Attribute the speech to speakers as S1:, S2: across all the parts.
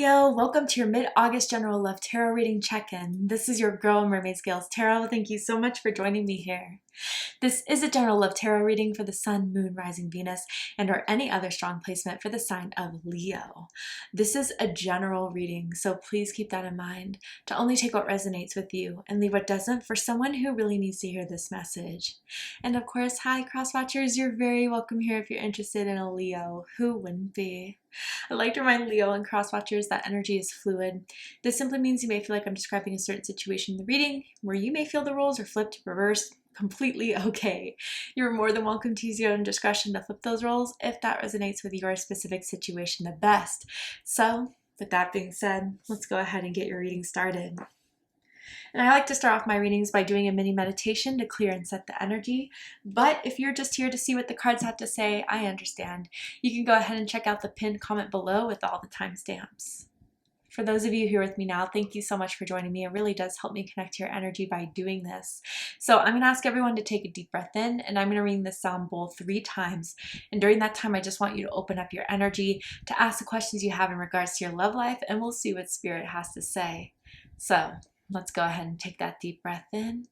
S1: Leo, welcome to your mid-August general love tarot reading check-in. This is your girl Mermaid Scales Tarot. Thank you so much for joining me here. This is a general love tarot reading for the Sun, Moon, Rising, Venus, and or any other strong placement for the sign of Leo. This is a general reading, so please keep that in mind to only take what resonates with you and leave what doesn't for someone who really needs to hear this message. And of course, hi cross-watchers, you're very welcome here if you're interested in a Leo. Who wouldn't be? I like to remind Leo and cross-watchers that energy is fluid. This simply means you may feel like I'm describing a certain situation in the reading, where you may feel the roles are flipped, reversed, completely okay. You're more than welcome to use your own discretion to flip those roles if that resonates with your specific situation the best. So, with that being said, let's go ahead and get your reading started. And I like to start off my readings by doing a mini meditation to clear and set the energy. But if you're just here to see what the cards have to say, I understand. You can go ahead and check out the pinned comment below with all the timestamps. For those of you who are with me now, thank you so much for joining me. It really does help me connect to your energy by doing this. So I'm going to ask everyone to take a deep breath in, and I'm going to ring this sound bowl 3 times. And during that time, I just want you to open up your energy to ask the questions you have in regards to your love life, and we'll see what Spirit has to say. So let's go ahead and take that deep breath in.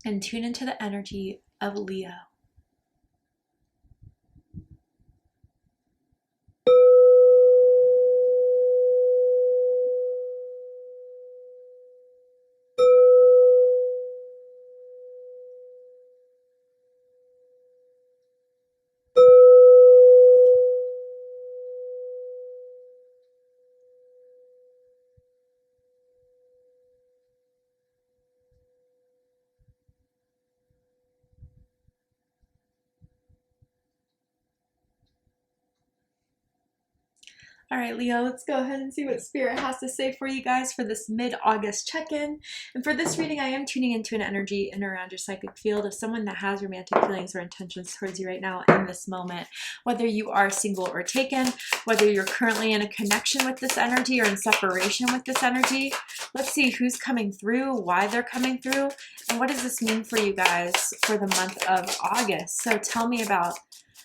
S1: And tune into the energy of Leo. All right, Leo, let's go ahead and see what Spirit has to say for you guys for this mid-August check-in. And for this reading, I am tuning into an energy in and around your psychic field of someone that has romantic feelings or intentions towards you right now in this moment. Whether you are single or taken, whether you're currently in a connection with this energy or in separation with this energy, let's see who's coming through, why they're coming through, and what does this mean for you guys for the month of August. So tell me about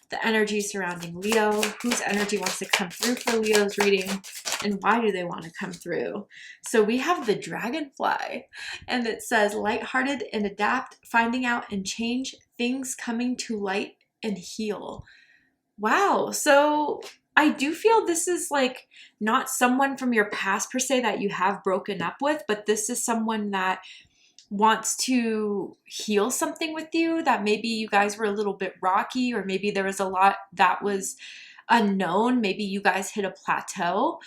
S1: the energy surrounding Leo, whose energy wants to come through for Leo's reading, and why do they want to come through. So we have the dragonfly, and it says lighthearted and adapt, finding out and change, things coming to light and heal. Wow, so I do feel this is like not someone from your past per se that you have broken up with, but this is someone that wants to heal something with you, that maybe you guys were a little bit rocky, or maybe there was a lot that was unknown. Maybe you guys hit a plateau,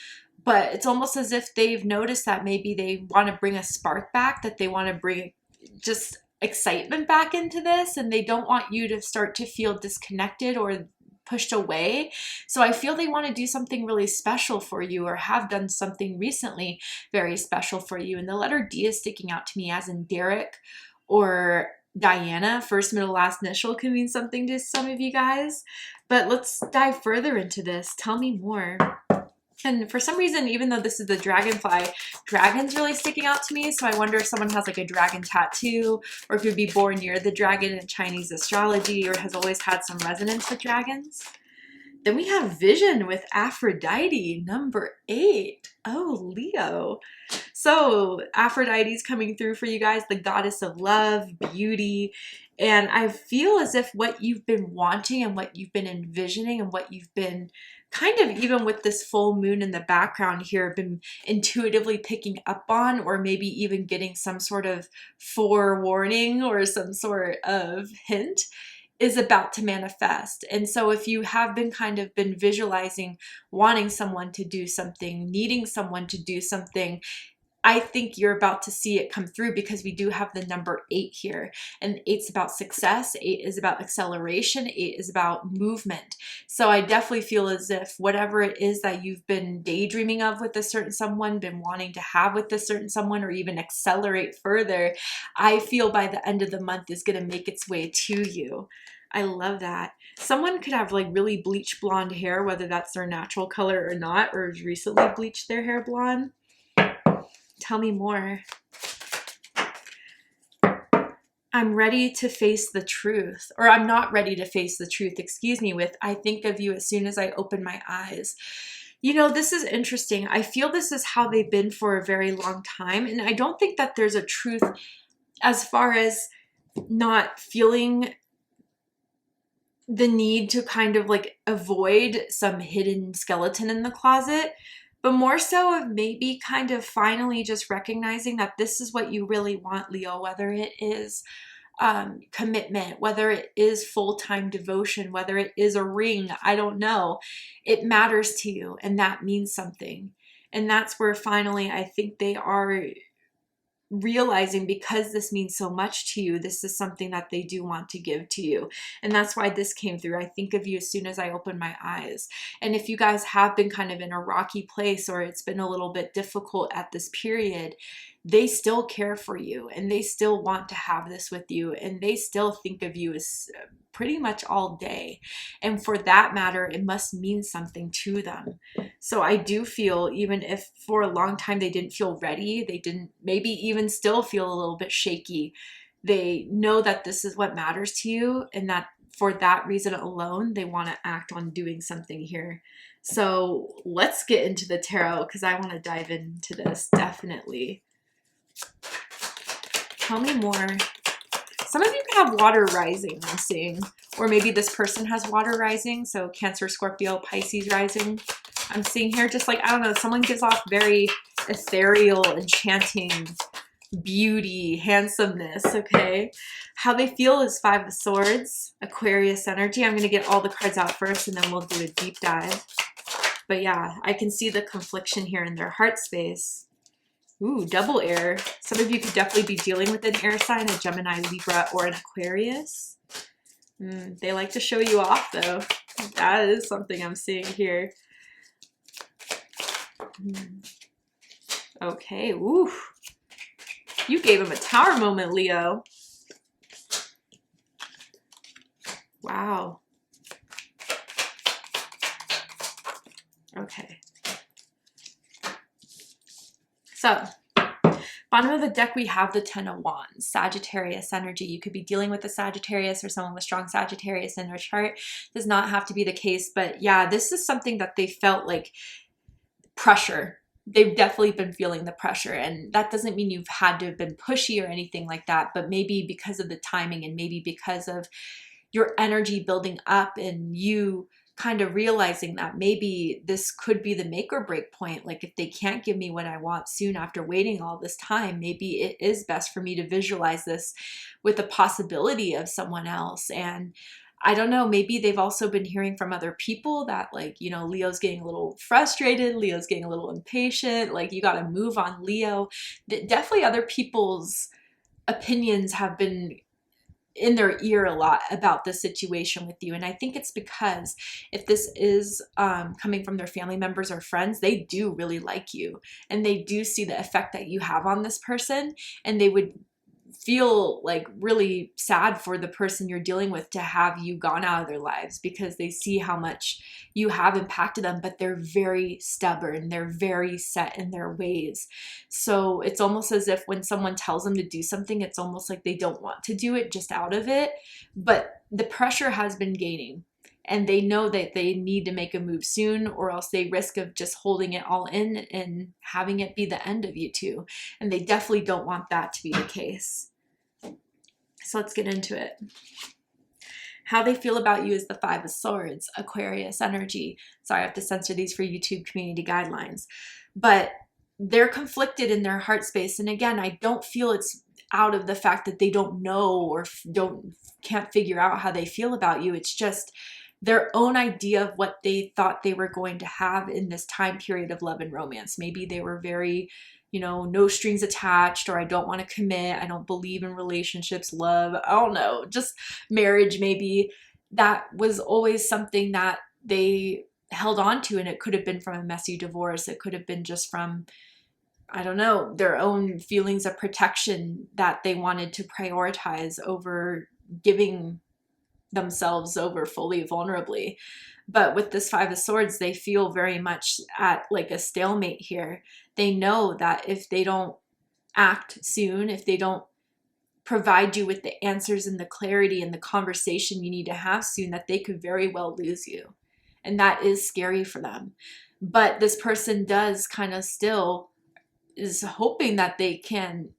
S1: but it's almost as if they've noticed that maybe they want to bring a spark back, that they want to bring just excitement back into this, and they don't want you to start to feel disconnected or pushed away. So I feel they want to do something really special for you, or have done something recently very special for you. And the letter D is sticking out to me, as in Derek or Diana. First, middle, last initial can mean something to some of you guys. But let's dive further into this. Tell me more. And for some reason, even though this is the dragonfly, dragon's really sticking out to me. So I wonder if someone has like a dragon tattoo, or if you'd be born near the dragon in Chinese astrology, or has always had some resonance with dragons. Then we have vision with Aphrodite, number 8. Oh, Leo. So Aphrodite's coming through for you guys, the goddess of love, beauty. And I feel as if what you've been wanting and what you've been envisioning and what you've been kind of, even with this full moon in the background here, been intuitively picking up on, or maybe even getting some sort of forewarning or some sort of hint, is about to manifest. And so if you have been visualizing wanting someone to do something, needing someone to do something, I think you're about to see it come through, because we do have the number 8 here, and 8's about success. 8 is about acceleration. 8 is about movement. So I definitely feel as if whatever it is that you've been daydreaming of with a certain someone, been wanting to have with a certain someone, or even accelerate further, I feel by the end of the month is going to make its way to you. I love that. Someone could have like really bleach blonde hair, whether that's their natural color or not, or recently bleached their hair blonde. Tell me more. I'm ready to face the truth, or I'm not ready to face the truth, excuse me, with I think of you as soon as I open my eyes. You know, this is interesting. I feel this is how they've been for a very long time. And I don't think that there's a truth as far as not feeling the need to kind of like avoid some hidden skeleton in the closet, but more so of maybe kind of finally just recognizing that this is what you really want, Leo, whether it is commitment, whether it is full-time devotion, whether it is a ring, I don't know. It matters to you, and that means something. And that's where finally I think they are realizing, because this means so much to you, this is something that they do want to give to you. And that's why this came through. I think of you as soon as I open my eyes. And if you guys have been kind of in a rocky place, or it's been a little bit difficult at this period, they still care for you, and they still want to have this with you, and they still think of you as pretty much all day. And for that matter, it must mean something to them. So I do feel, even if for a long time they didn't feel ready, they didn't maybe even still feel a little bit shaky, they know that this is what matters to you, and that for that reason alone, they want to act on doing something here. So let's get into the tarot, because I want to dive into this definitely. Tell me more. Some of you can have water rising, I'm seeing. Or maybe this person has water rising. So Cancer, Scorpio, Pisces rising. I'm seeing here just like, I don't know, someone gives off very ethereal, enchanting beauty, handsomeness, okay? How they feel is Five of Swords, Aquarius energy. I'm going to get all the cards out first, and then we'll do a deep dive. But yeah, I can see the confliction here in their heart space. Ooh, double air. Some of you could definitely be dealing with an air sign, a Gemini, Libra, or an Aquarius. They like to show you off, though. That is something I'm seeing here. Okay, ooh. You gave him a tower moment, Leo. Wow. Okay. So, bottom of the deck, we have the Ten of Wands, Sagittarius energy. You could be dealing with a Sagittarius or someone with strong Sagittarius in their chart. Does not have to be the case, but yeah, this is something that they felt like pressure. They've definitely been feeling the pressure, and that doesn't mean you've had to have been pushy or anything like that, but maybe because of the timing, and maybe because of your energy building up and you kind of realizing that maybe this could be the make or break point. Like, if they can't give me what I want soon after waiting all this time, maybe it is best for me to visualize this with the possibility of someone else. And I don't know, maybe they've also been hearing from other people that, like, you know, Leo's getting a little frustrated, Leo's getting a little impatient, like, you got to move on, Leo. Definitely other people's opinions have been in their ear a lot about the situation with you. And I think it's because if this is coming from their family members or friends, they do really like you, and they do see the effect that you have on this person, and they would feel like really sad for the person you're dealing with to have you gone out of their lives, because they see how much you have impacted them, but they're very stubborn. They're very set in their ways. So it's almost as if when someone tells them to do something, it's almost like they don't want to do it just out of it, but the pressure has been gaining. And they know that they need to make a move soon, or else they risk of just holding it all in and having it be the end of you two. And they definitely don't want that to be the case. So let's get into it. How they feel about you is the Five of Swords, Aquarius energy. Sorry, I have to censor these for YouTube community guidelines. But they're conflicted in their heart space. And again, I don't feel it's out of the fact that they don't know or can't figure out how they feel about you. It's just their own idea of what they thought they were going to have in this time period of love and romance. Maybe they were very, you know, no strings attached, or I don't want to commit, I don't believe in relationships, love, I don't know, just marriage maybe. That was always something that they held on to, and it could have been from a messy divorce. It could have been just from, I don't know, their own feelings of protection that they wanted to prioritize over giving themselves over fully vulnerably. But with this Five of Swords, they feel very much at like a stalemate here. They know that if they don't act soon, if they don't provide you with the answers and the clarity and the conversation you need to have soon, that they could very well lose you. And that is scary for them. But this person does kind of still is hoping that they can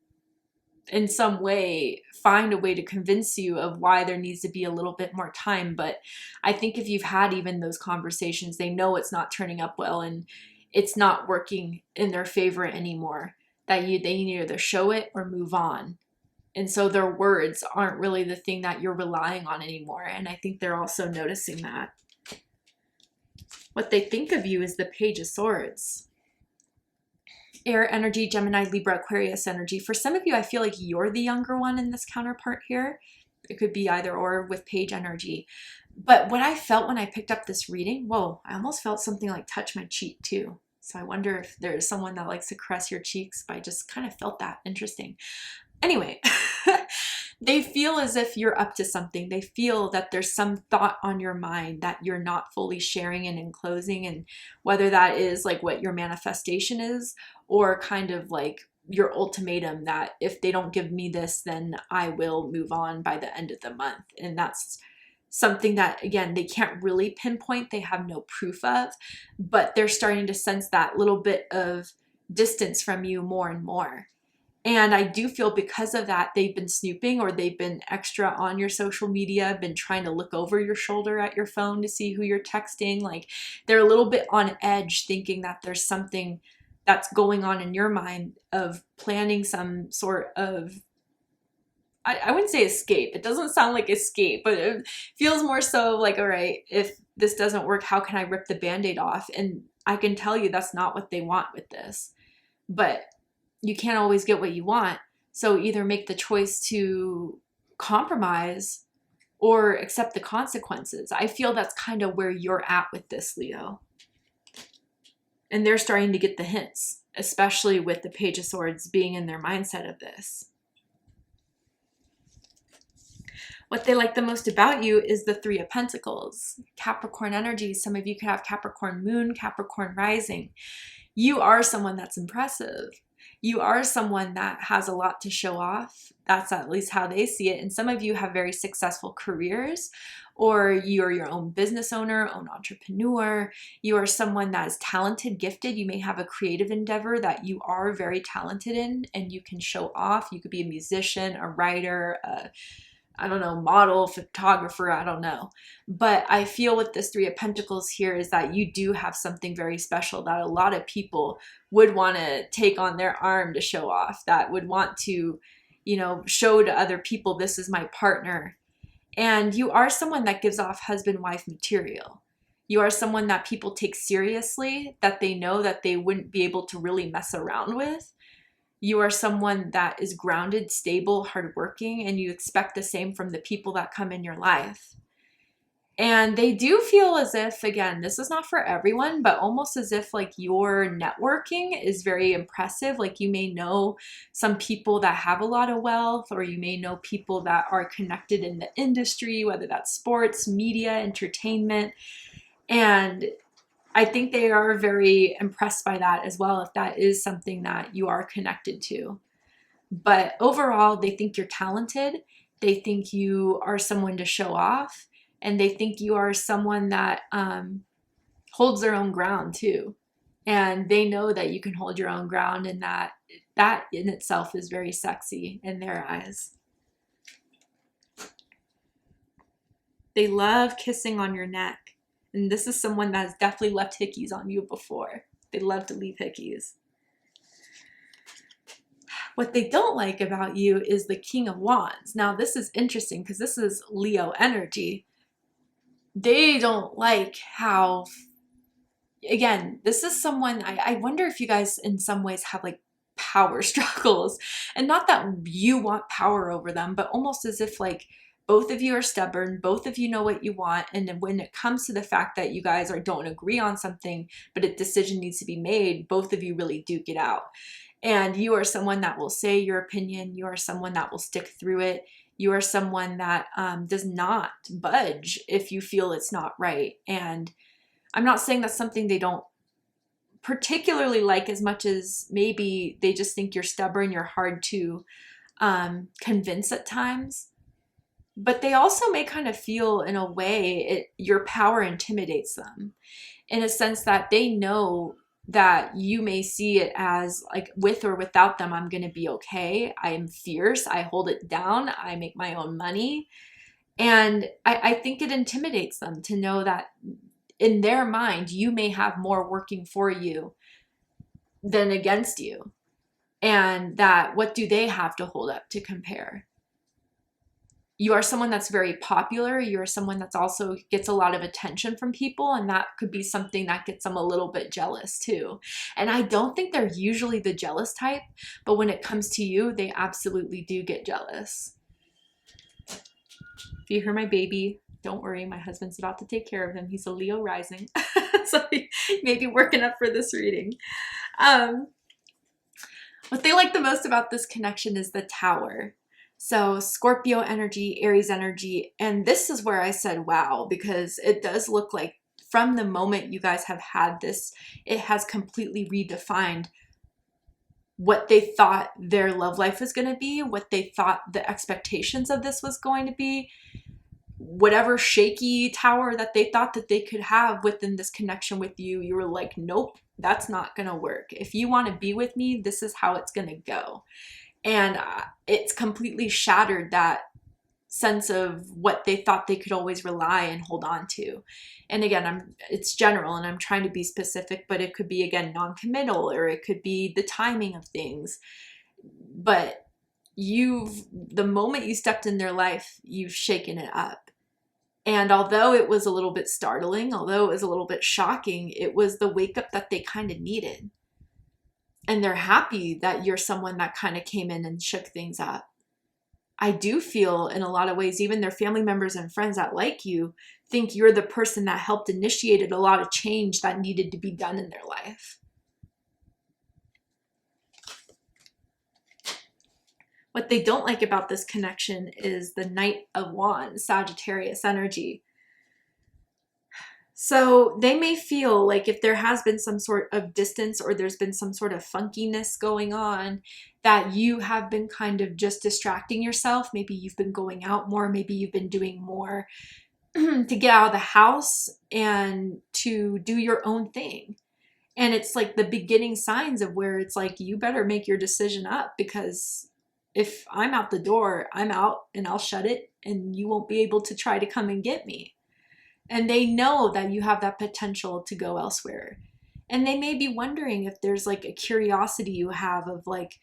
S1: in some way find a way to convince you of why there needs to be a little bit more time. But I think if you've had even those conversations, they know it's not turning up well and it's not working in their favor anymore, that they need to either show it or move on. And so their words aren't really the thing that you're relying on anymore. And I think they're also noticing that. What they think of you is the Page of Swords. Air energy, Gemini, Libra, Aquarius energy. For some of you, I feel like you're the younger one in this counterpart here. It could be either or with Page energy. But what I felt when I picked up this reading, whoa, I almost felt something like touch my cheek too. So I wonder if there's someone that likes to caress your cheeks, but I just kind of felt that. Interesting. Anyway, they feel as if you're up to something. They feel that there's some thought on your mind that you're not fully sharing and enclosing, and whether that is like what your manifestation is or kind of like your ultimatum that if they don't give me this, then I will move on by the end of the month. And that's something that, again, they can't really pinpoint. They have no proof of, but they're starting to sense that little bit of distance from you more and more. And I do feel because of that, they've been snooping, or they've been extra on your social media, been trying to look over your shoulder at your phone to see who you're texting. Like they're a little bit on edge, thinking that there's something that's going on in your mind of planning some sort of, I wouldn't say escape. It doesn't sound like escape, but it feels more so like, all right, if this doesn't work, how can I rip the Band-Aid off? And I can tell you that's not what they want with this. But you can't always get what you want. So either make the choice to compromise or accept the consequences. I feel that's kind of where you're at with this, Leo. And they're starting to get the hints, especially with the Page of Swords being in their mindset of this. What they like the most about you is the Three of Pentacles. Capricorn energy. Some of you could have Capricorn moon, Capricorn rising. You are someone that's impressive. You are someone that has a lot to show off. That's at least how they see it. And some of you have very successful careers, or you're your own business owner, own entrepreneur. You are someone that is talented, gifted. You may have a creative endeavor that you are very talented in and you can show off. You could be a musician, a writer, I don't know, model, photographer, I don't know. But I feel with this Three of Pentacles here is that you do have something very special that a lot of people would want to take on their arm to show off, that would want to, you know, show to other people, this is my partner. And you are someone that gives off husband-wife material. You are someone that people take seriously, that they know that they wouldn't be able to really mess around with. You are someone that is grounded, stable, hardworking, and you expect the same from the people that come in your life. And they do feel as if, again, this is not for everyone, but almost as if like your networking is very impressive. Like you may know some people that have a lot of wealth, or you may know people that are connected in the industry, whether that's sports, media, entertainment. And I think they are very impressed by that as well, if that is something that you are connected to. But overall, they think you're talented. They think you are someone to show off. And they think you are someone that holds their own ground too. And they know that you can hold your own ground, and that in itself is very sexy in their eyes. They love kissing on your neck. And this is someone that has definitely left hickeys on you before. They love to leave hickeys. What they don't like about you is the King of Wands. Now, this is interesting because this is Leo energy. They don't like how, again, this is someone, I wonder if you guys in some ways have like power struggles. And not that you want power over them, but almost as if like both of you are stubborn, both of you know what you want, and then when it comes to the fact that you guys don't agree on something, but a decision needs to be made, both of you really duke it out. And you are someone that will say your opinion. You are someone that will stick through it. You are someone that does not budge if you feel it's not right. And I'm not saying that's something they don't particularly like as much as maybe they just think you're stubborn, you're hard to convince at times, but they also may kind of feel in a way your power intimidates them, in a sense that they know that you may see it as like, with or without them, I'm going to be okay. I am fierce. I hold it down. I make my own money. And I think it intimidates them to know that in their mind, you may have more working for you than against you. And that what do they have to hold up to compare? You are someone that's very popular. You're someone that's also gets a lot of attention from people, and that could be something that gets them a little bit jealous too. And I don't think they're usually the jealous type, but when it comes to you, they absolutely do get jealous. If you hear my baby, don't worry, my husband's about to take care of him. He's a Leo rising, so he may be working up for this reading. What they like the most about this connection is the Tower. So Scorpio energy, Aries energy, and this is where I said, wow, because it does look like from the moment you guys have had this, it has completely redefined what they thought their love life was going to be, what they thought the expectations of this was going to be, whatever shaky tower that they thought that they could have within this connection with you. You were like, nope, that's not going to work. If you want to be with me, this is how it's going to go. And it's completely shattered that sense of what they thought they could always rely and hold on to. And again, it's general and I'm trying to be specific, but it could be, again, non-committal, or it could be the timing of things. But the moment you stepped in their life, you've shaken it up. And although it was a little bit startling, although it was a little bit shocking, it was the wake up that they kind of needed. And they're happy that you're someone that kind of came in and shook things up. I do feel in a lot of ways, even their family members and friends that like you think you're the person that helped initiated a lot of change that needed to be done in their life. What they don't like about this connection is the Knight of Wands, Sagittarius energy. So they may feel like if there has been some sort of distance or there's been some sort of funkiness going on, that you have been kind of just distracting yourself. Maybe you've been going out more. Maybe you've been doing more to get out of the house and to do your own thing. And it's like the beginning signs of where it's like, you better make your decision up, because if I'm out the door, I'm out and I'll shut it and you won't be able to try to come and get me. And they know that you have that potential to go elsewhere. And they may be wondering if there's like a curiosity you have of like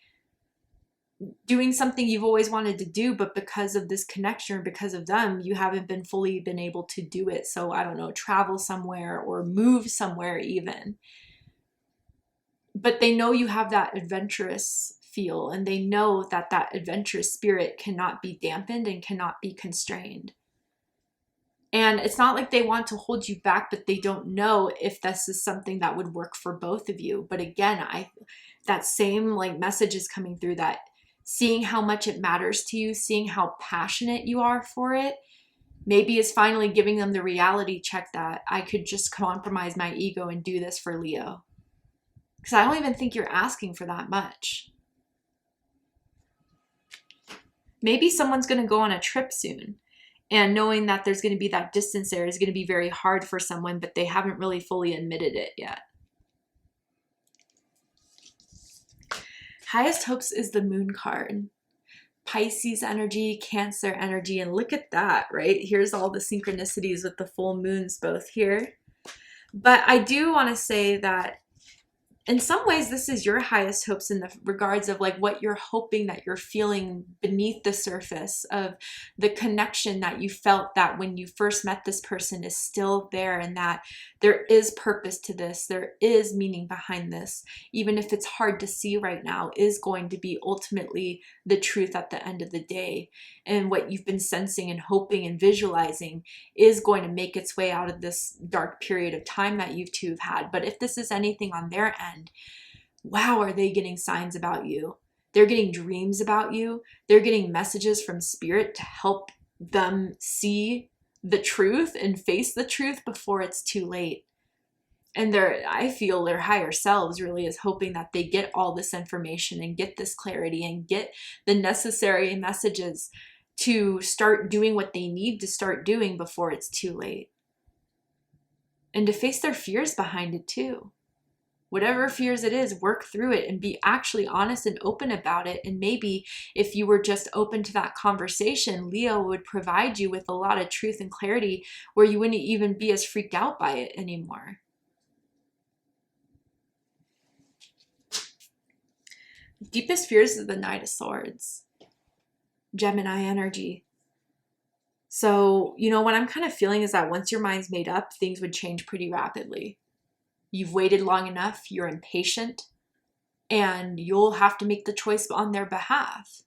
S1: doing something you've always wanted to do, but because of this connection or because of them, you haven't been fully been able to do it. So I don't know, travel somewhere or move somewhere even. But they know you have that adventurous feel, and they know that that adventurous spirit cannot be dampened and cannot be constrained. And it's not like they want to hold you back, but they don't know if this is something that would work for both of you. But again, that same like message is coming through, that seeing how much it matters to you, seeing how passionate you are for it, maybe is finally giving them the reality check that I could just compromise my ego and do this for Leo. Because I don't even think you're asking for that much. Maybe someone's going to go on a trip soon. And knowing that there's going to be that distance there is going to be very hard for someone, but they haven't really fully admitted it yet. Highest hopes is the Moon card. Pisces energy, Cancer energy, and look at that, right? Here's all the synchronicities with the full moons both here. But I do want to say that in some ways, this is your highest hopes in the regards of like what you're hoping that you're feeling beneath the surface of the connection that you felt that when you first met this person is still there, and that there is purpose to this. There is meaning behind this, even if it's hard to see right now, is going to be ultimately the truth at the end of the day. And what you've been sensing and hoping and visualizing is going to make its way out of this dark period of time that you two have had. But if this is anything on their end, wow, are they getting signs about you? They're getting dreams about you. They're getting messages from spirit to help them see the truth and face the truth before it's too late. And I feel their higher selves really is hoping that they get all this information and get this clarity and get the necessary messages to start doing what they need to start doing before it's too late. And to face their fears behind it too. Whatever fears it is, work through it and be actually honest and open about it. And maybe if you were just open to that conversation, Leo would provide you with a lot of truth and clarity where you wouldn't even be as freaked out by it anymore. Deepest fears is the Knight of Swords. Gemini energy. So, you know, what I'm kind of feeling is that once your mind's made up, things would change pretty rapidly. You've waited long enough, you're impatient, and you'll have to make the choice on their behalf.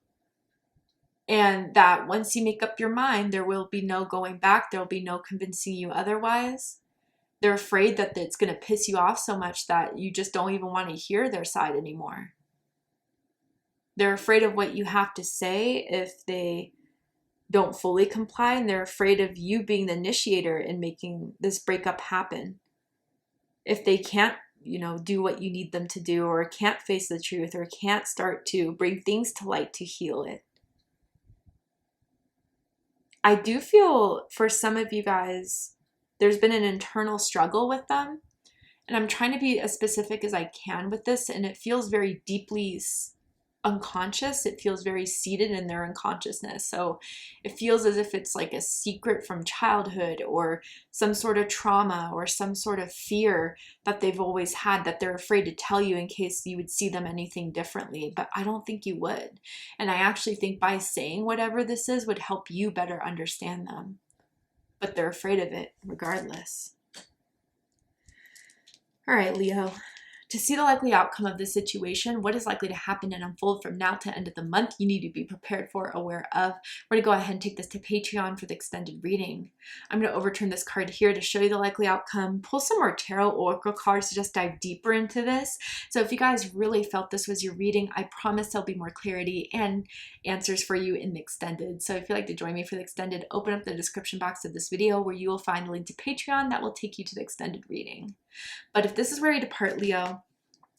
S1: And that once you make up your mind, there will be no going back. There will be no convincing you otherwise. They're afraid that it's going to piss you off so much that you just don't even want to hear their side anymore. They're afraid of what you have to say if they don't fully comply, and they're afraid of you being the initiator in making this breakup happen. If they can't, you know, do what you need them to do, or can't face the truth, or can't start to bring things to light to heal it. I do feel for some of you guys, there's been an internal struggle with them, and I'm trying to be as specific as I can with this, and it feels very deeply unconscious. It feels very seated in their unconsciousness. So it feels as if it's like a secret from childhood, or some sort of trauma, or some sort of fear that they've always had that they're afraid to tell you in case you would see them anything differently. But I don't think you would. And I actually think by saying whatever this is would help you better understand them. But they're afraid of it regardless. All right, Leo. To see the likely outcome of this situation, what is likely to happen and unfold from now to end of the month, you need to be prepared for, aware of. We're going to go ahead and take this to Patreon for the extended reading. I'm going to overturn this card here to show you the likely outcome, pull some more tarot oracle cards to just dive deeper into this. So if you guys really felt this was your reading, I promise there'll be more clarity and answers for you in the extended. So if you'd like to join me for the extended, open up the description box of this video where you will find a link to Patreon that will take you to the extended reading. But if this is where you depart, Leo,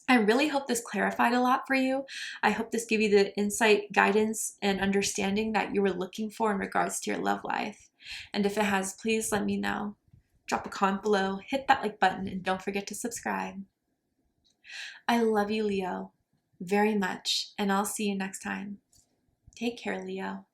S1: I really hope this clarified a lot for you. I hope this gave you the insight, guidance, and understanding that you were looking for in regards to your love life. And if it has, please let me know. Drop a comment below, hit that like button, and don't forget to subscribe. I love you, Leo, very much, and I'll see you next time. Take care, Leo.